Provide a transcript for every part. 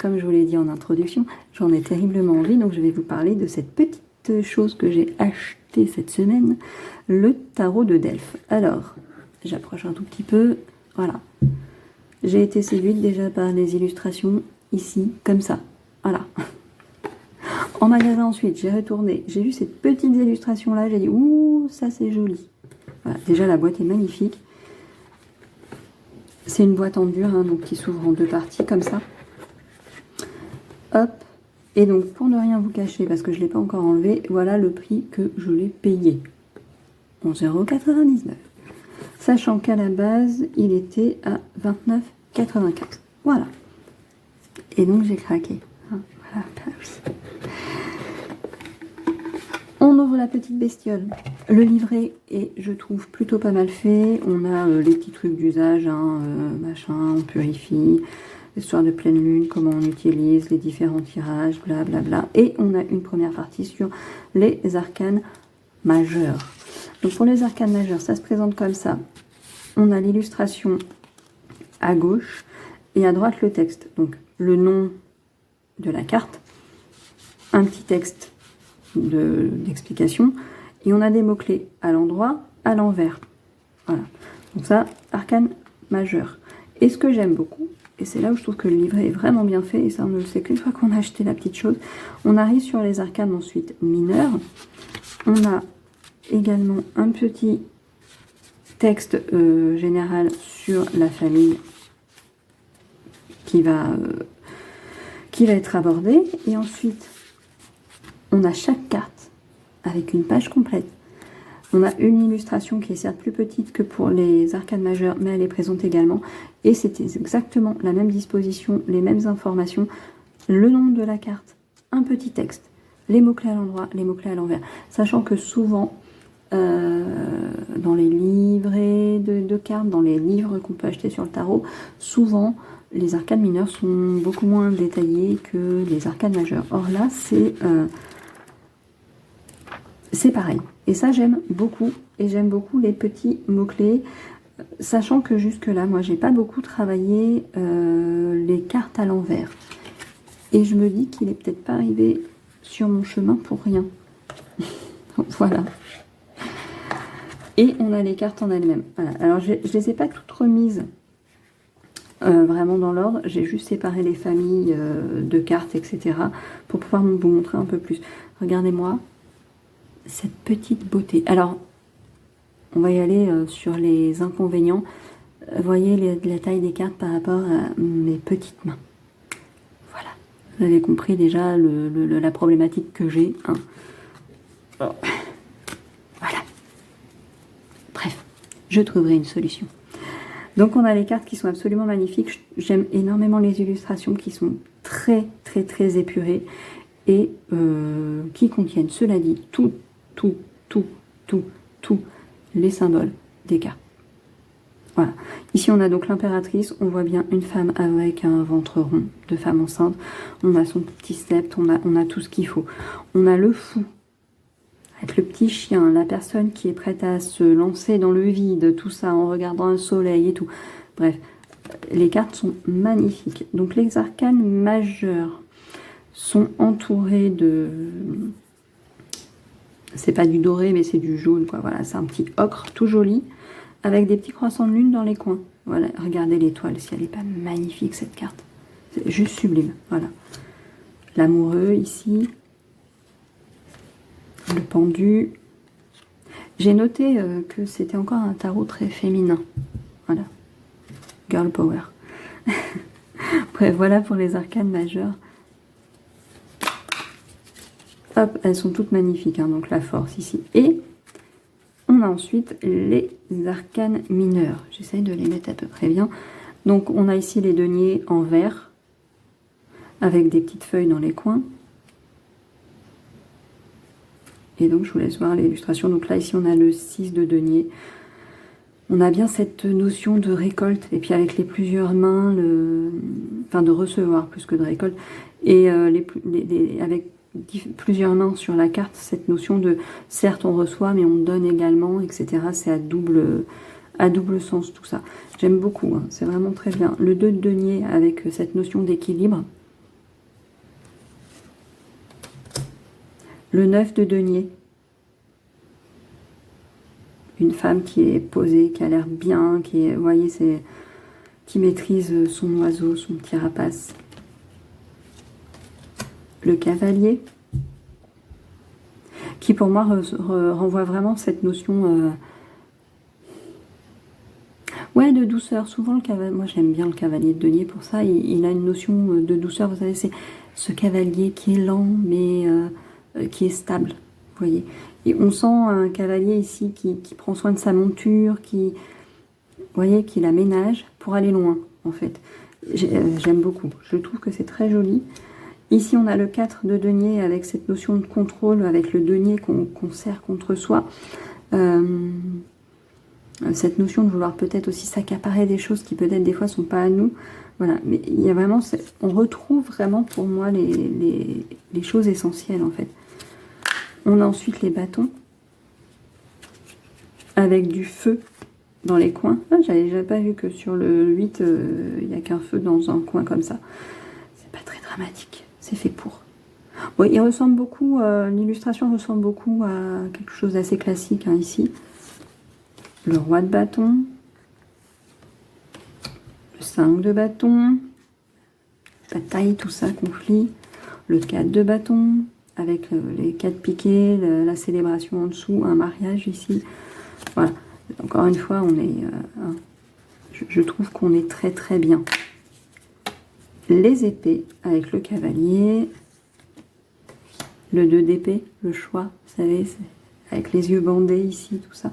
comme je vous l'ai dit en introduction, j'en ai terriblement envie, donc je vais vous parler de cette petite chose que j'ai achetée cette semaine, le tarot de Delphes. Alors, j'approche un tout petit peu, voilà. J'ai été séduite déjà par les illustrations ici, comme ça, voilà. En magasin ensuite, j'ai retourné, j'ai vu cette petite illustration là, j'ai dit ouh, ça c'est joli. Voilà, déjà la boîte est magnifique. C'est une boîte en dur, hein, donc qui s'ouvre en deux parties comme ça. Hop. Et donc pour ne rien vous cacher, parce que je ne l'ai pas encore enlevé, voilà le prix que je l'ai payé. 11,99 €. Sachant qu'à la base, il était à 29,95 €. Voilà. Et donc j'ai craqué. Hein, voilà, bah oui. On ouvre la petite bestiole. Le livret est, je trouve, plutôt pas mal fait. On a les petits trucs d'usage, hein, machin, on purifie, l'histoire de pleine lune, comment on utilise, les différents tirages, blablabla. Et on a une première partie sur les arcanes majeurs. Donc pour les arcanes majeurs, ça se présente comme ça. On a l'illustration à gauche et à droite le texte. Donc le nom de la carte, un petit texte d'explication, et on a des mots-clés à l'endroit, à l'envers. Voilà. Donc ça, arcane majeur. Et ce que j'aime beaucoup, et c'est là où je trouve que le livret est vraiment bien fait, et ça on ne le sait qu'une fois qu'on a acheté la petite chose, on arrive sur les arcanes ensuite mineurs. On a également un petit texte général sur la famille qui va être abordée, et ensuite on a chaque carte avec une page complète. On a une illustration qui est certes plus petite que pour les arcanes majeures, mais elle est présente également. Et c'était exactement la même disposition, les mêmes informations. Le nom de la carte, un petit texte, les mots-clés à l'endroit, les mots-clés à l'envers. Sachant que souvent, dans les livrets de cartes, dans les livres qu'on peut acheter sur le tarot, souvent, les arcanes mineures sont beaucoup moins détaillées que les arcanes majeures. Or là, c'est pareil. Et ça, j'aime beaucoup. Et j'aime beaucoup les petits mots-clés. Sachant que jusque-là, moi, j'ai pas beaucoup travaillé les cartes à l'envers. Et je me dis qu'il est peut-être pas arrivé sur mon chemin pour rien. Voilà. Et on a les cartes en elles-mêmes. Voilà. Alors, je les ai pas toutes remises vraiment dans l'ordre. J'ai juste séparé les familles de cartes, etc. pour pouvoir vous montrer un peu plus. Regardez-moi cette petite beauté. Alors, on va y aller sur les inconvénients. Voyez la taille des cartes par rapport à mes petites mains. Voilà. Vous avez compris déjà la problématique que j'ai. Hein. Oh. Voilà. Bref, je trouverai une solution. Donc, on a les cartes qui sont absolument magnifiques. J'aime énormément les illustrations qui sont très, très, très épurées et qui contiennent, cela dit, tous les symboles des cartes. Voilà. Ici, on a donc l'impératrice. On voit bien une femme avec un ventre rond de femme enceinte. On a son petit sceptre. On a tout ce qu'il faut. On a le fou avec le petit chien, la personne qui est prête à se lancer dans le vide, tout ça en regardant un soleil et tout. Bref, les cartes sont magnifiques. Donc, les arcanes majeures sont entourées de... C'est pas du doré, mais c'est du jaune, quoi. Voilà, c'est un petit ocre tout joli, avec des petits croissants de lune dans les coins. Voilà, regardez l'étoile, si elle n'est pas magnifique, cette carte. C'est juste sublime, voilà. L'amoureux, ici. Le pendu. J'ai noté que c'était encore un tarot très féminin. Voilà. Girl power. Bref, voilà pour les arcanes majeures. Hop, elles sont toutes magnifiques, hein, donc la force ici. Et on a ensuite les arcanes mineurs. J'essaye de les mettre à peu près bien. Donc on a ici les deniers en vert, avec des petites feuilles dans les coins. Et donc je vous laisse voir l'illustration. Donc là, ici, on a le 6 de denier. On a bien cette notion de récolte. Et puis avec les plusieurs mains, enfin de recevoir plus que de récolte. Et avec plusieurs mains sur la carte, cette notion de certes on reçoit mais on donne également, etc. C'est à double sens tout ça. J'aime beaucoup, hein, c'est vraiment très bien. Le 2 de denier avec cette notion d'équilibre, Le 9 de denier. Une femme qui est posée, qui a l'air bien, qui est, vous voyez, c'est, qui maîtrise son oiseau, son petit rapace. Le cavalier, qui pour moi renvoie vraiment cette notion ouais, de douceur. Souvent, le cavalier, moi j'aime bien le cavalier de denier pour ça, il a une notion de douceur, vous savez, c'est ce cavalier qui est lent, mais qui est stable, vous voyez. Et on sent un cavalier ici qui prend soin de sa monture, qui, vous voyez, qui la ménage pour aller loin, en fait. J'aime beaucoup, je trouve que c'est très joli. Ici, on a le 4 de denier avec cette notion de contrôle, avec le denier qu'on serre contre soi. Cette notion de vouloir peut-être aussi s'accaparer des choses qui peut-être des fois sont pas à nous. Voilà, mais il y a vraiment, on retrouve vraiment pour moi les choses essentielles en fait. On a ensuite les bâtons avec du feu dans les coins. Ah, j'avais déjà pas vu que sur le 8, il n'y a qu'un feu dans un coin comme ça. C'est pas très dramatique, c'est fait pour. Bon, il ressemble beaucoup, l'illustration ressemble beaucoup à quelque chose d'assez classique hein, ici. Le roi de bâton, le 5 de bâton, bataille, tout ça, conflit, le 4 de bâton, avec les 4 piquets, la célébration en dessous, un mariage ici. Voilà, encore une fois, on est, je trouve qu'on est très très bien. Les épées, avec le cavalier, le 2 d'épée, le choix, vous savez, avec les yeux bandés ici, tout ça.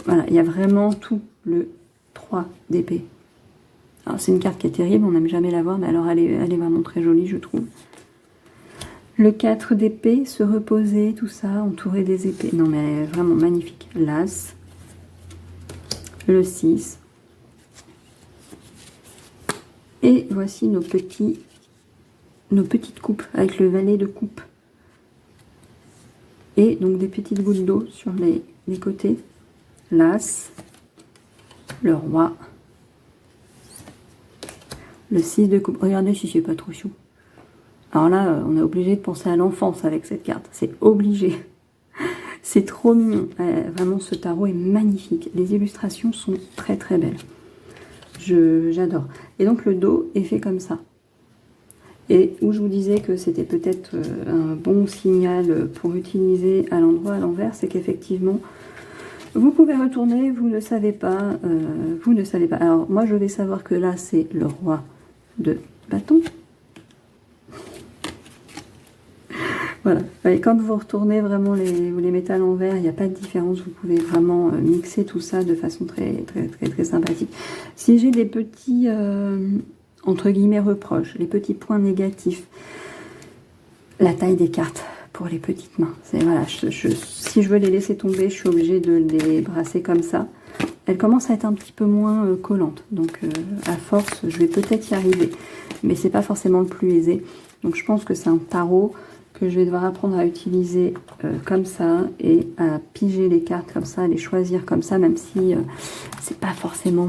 Voilà, il y a vraiment tout. Le 3 d'épée. Alors c'est une carte qui est terrible, on n'aime jamais la voir, mais alors elle est vraiment très jolie, je trouve. Le 4 d'épée, se reposer, tout ça, entouré des épées. Non mais elle est vraiment magnifique. L'As. Le 6. Et voici nos petites coupes, avec le valet de coupe. Et donc des petites gouttes d'eau sur les côtés. L'As, le roi, le 6 de coupe. Regardez si c'est pas trop chou. Alors là, on est obligé de penser à l'enfance avec cette carte. C'est obligé. C'est trop mignon. Vraiment, ce tarot est magnifique. Les illustrations sont très très belles. J'adore. Et donc le dos est fait comme ça. Et où je vous disais que c'était peut-être un bon signal pour utiliser à l'endroit à l'envers, c'est qu'effectivement, vous pouvez retourner, vous ne savez pas, vous ne savez pas. Alors moi je vais savoir que là c'est le roi de bâton. Voilà, et quand vous retournez vraiment vous les mettez à l'envers, il n'y a pas de différence, vous pouvez vraiment mixer tout ça de façon très très très très sympathique. Si j'ai des petits, entre guillemets, reproches, les petits points négatifs, la taille des cartes pour les petites mains. Voilà, si je veux les laisser tomber, je suis obligée de les brasser comme ça. Elles commencent à être un petit peu moins collantes. Donc à force, je vais peut-être y arriver. Mais c'est pas forcément le plus aisé. Donc je pense que c'est un tarot que je vais devoir apprendre à utiliser comme ça. Et à piger les cartes comme ça, à les choisir comme ça, même si c'est pas forcément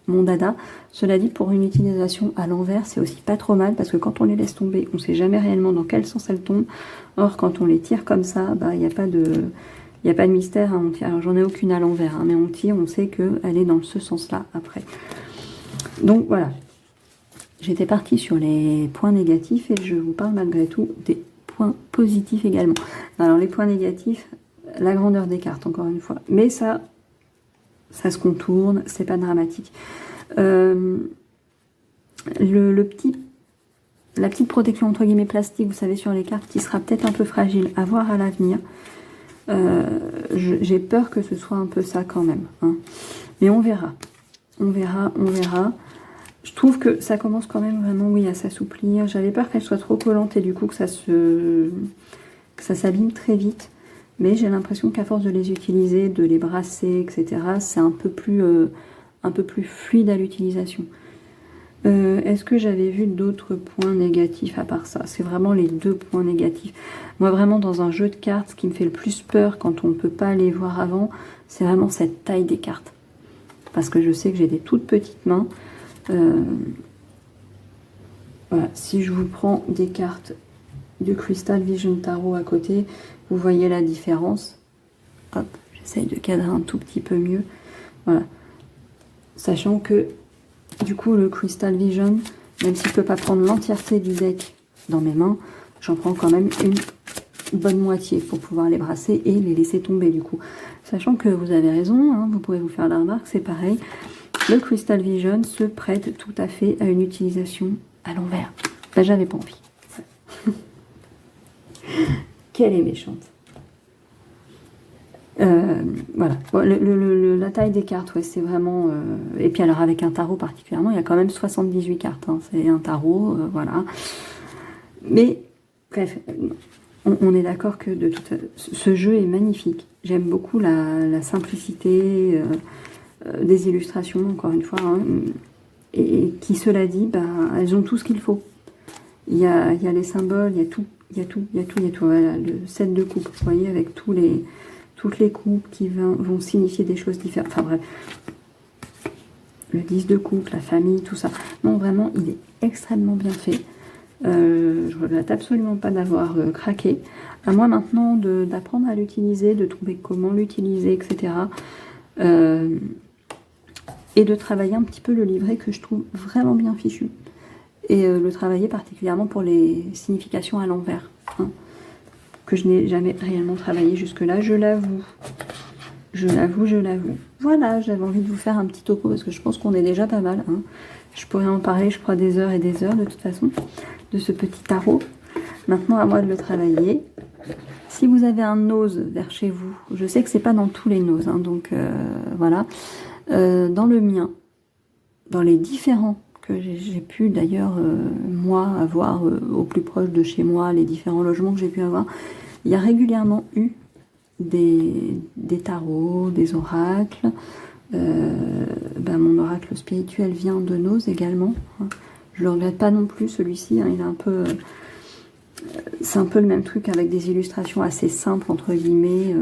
mon dada. Cela dit, pour une utilisation à l'envers, c'est aussi pas trop mal parce que quand on les laisse tomber, on sait jamais réellement dans quel sens elles tombent. Or, quand on les tire comme ça, bah, il n'y a pas de mystère. Hein, alors, j'en ai aucune à l'envers, hein, mais on tire, on sait qu'elle est dans ce sens-là après. Donc voilà, j'étais partie sur les points négatifs et je vous parle malgré tout des points positifs également. Alors les points négatifs, la grandeur des cartes, encore une fois. Mais ça se contourne, c'est pas dramatique. La petite protection entre guillemets plastique, vous savez, sur les cartes, qui sera peut-être un peu fragile à voir à l'avenir. J'ai peur que ce soit un peu ça quand même. Hein. Mais on verra. On verra, on verra. Je trouve que ça commence quand même vraiment, oui, à s'assouplir. J'avais peur qu'elle soit trop collante et du coup que ça s'abîme très vite. Mais j'ai l'impression qu'à force de les utiliser, de les brasser, etc., c'est un peu plus fluide à l'utilisation. Est-ce que j'avais vu d'autres points négatifs à part ça? C'est vraiment les deux points négatifs. Moi, vraiment, dans un jeu de cartes, ce qui me fait le plus peur quand on ne peut pas les voir avant, c'est vraiment cette taille des cartes. Parce que je sais que j'ai des toutes petites mains. Voilà, si je vous prends des cartes du Crystal Vision Tarot à côté. Vous voyez la différence. Hop, j'essaye de cadrer un tout petit peu mieux. Voilà. Sachant que, du coup, le Crystal Vision, même si je ne peux pas prendre l'entièreté du deck dans mes mains, j'en prends quand même une bonne moitié pour pouvoir les brasser et les laisser tomber, du coup. Sachant que vous avez raison, hein, vous pouvez vous faire la remarque, c'est pareil. Le Crystal Vision se prête tout à fait à une utilisation à l'envers. Là, j'avais pas envie. Qu'elle est méchante. Voilà. Bon, la taille des cartes, ouais, c'est vraiment... Et puis alors, avec un tarot particulièrement, il y a quand même 78 cartes. Hein. C'est un tarot, voilà. Mais, bref, on est d'accord que ce jeu est magnifique. J'aime beaucoup la simplicité... des illustrations, encore une fois, hein, et qui, cela dit, bah, elles ont tout ce qu'il faut. Il y a les symboles, il y a tout. Voilà, le set de coupes, vous voyez, avec toutes les coupes qui vont signifier des choses différentes. Enfin bref, le 10 de coupe, la famille, tout ça. Non, vraiment, il est extrêmement bien fait. Je ne regrette absolument pas d'avoir craqué. À moi maintenant d'apprendre à l'utiliser, de trouver comment l'utiliser, etc. Et de travailler un petit peu le livret que je trouve vraiment bien fichu. Et le travailler particulièrement pour les significations à l'envers, hein, que je n'ai jamais réellement travaillé jusque-là, je l'avoue. Je l'avoue. Voilà, j'avais envie de vous faire un petit topo parce que je pense qu'on est déjà pas mal. Hein. Je pourrais en parler, je crois, des heures et des heures de toute façon, de ce petit tarot. Maintenant, à moi de le travailler. Si vous avez un nose vers chez vous, je sais que c'est pas dans tous les noses, hein, donc voilà. Dans le mien, dans les différents que j'ai pu d'ailleurs, moi, avoir au plus proche de chez moi, les différents logements que j'ai pu avoir, il y a régulièrement eu des tarots, des oracles. Mon oracle spirituel vient de Nose également. Hein. Je le regrette pas non plus, celui-ci, hein, il est un peu... c'est un peu le même truc avec des illustrations assez simples, entre guillemets.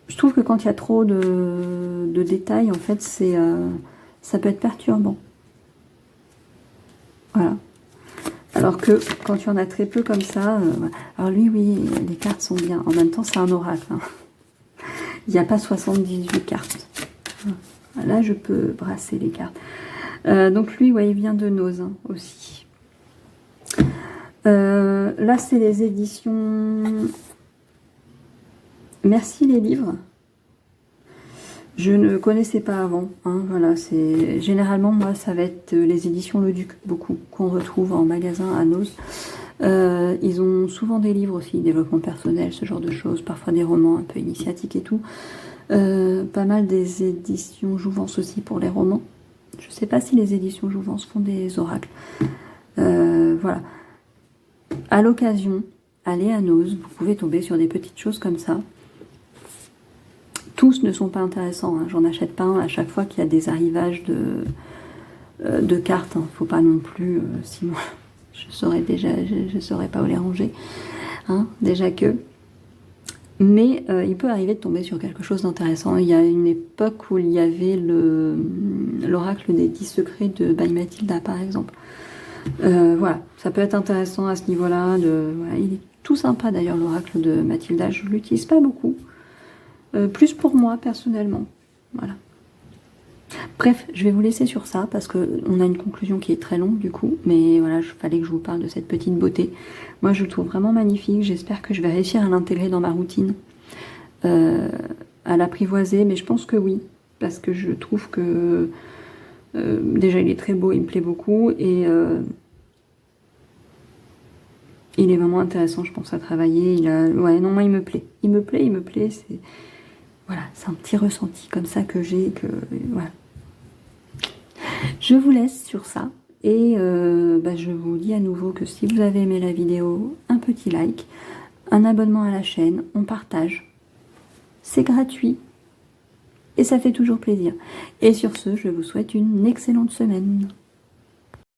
Je trouve que quand il y a trop de détails, en fait, ça peut être perturbant. Voilà. Alors que quand il y en a très peu comme ça, alors lui, oui, les cartes sont bien. En même temps, c'est un oracle. Hein. Il n'y a pas 78 cartes. Là, je peux brasser les cartes. Donc lui, ouais, il vient de Nose hein, aussi. Là, c'est les éditions... Merci les livres. Je ne connaissais pas avant. Hein, voilà, c'est généralement moi ça va être les éditions Le Duc, beaucoup qu'on retrouve en magasin à Nose. Ils ont souvent des livres aussi, développement personnel, ce genre de choses, parfois des romans un peu initiatiques et tout. Pas mal des éditions Jouvence aussi pour les romans. Je ne sais pas si les éditions Jouvence font des oracles. Voilà. À l'occasion, allez à Nose, vous pouvez tomber sur des petites choses comme ça. Tous ne sont pas intéressants, hein. J'en achète pas un à chaque fois qu'il y a des arrivages de cartes. Hein. Faut pas non plus, sinon je saurais pas où les ranger. Hein, déjà que. Mais il peut arriver de tomber sur quelque chose d'intéressant. Il y a une époque où il y avait l'oracle des 10 secrets de By Mathilda, par exemple. Voilà, ça peut être intéressant à ce niveau-là. Voilà, il est tout sympa d'ailleurs, l'oracle de Mathilda. Je ne l'utilise pas beaucoup. Plus pour moi, personnellement. Voilà. Bref, je vais vous laisser sur ça, parce qu'on a une conclusion qui est très longue, du coup. Mais voilà, il fallait que je vous parle de cette petite beauté. Moi, je le trouve vraiment magnifique. J'espère que je vais réussir à l'intégrer dans ma routine. À l'apprivoiser, mais je pense que oui. Parce que je trouve que... déjà, il est très beau, il me plaît beaucoup. Et... il est vraiment intéressant, je pense, à travailler. Ouais, non, moi, il me plaît. Il me plaît. C'est... Voilà, c'est un petit ressenti comme ça que j'ai. Voilà. Je vous laisse sur ça. Et je vous dis à nouveau que si vous avez aimé la vidéo, un petit like, un abonnement à la chaîne, on partage. C'est gratuit. Et ça fait toujours plaisir. Et sur ce, je vous souhaite une excellente semaine.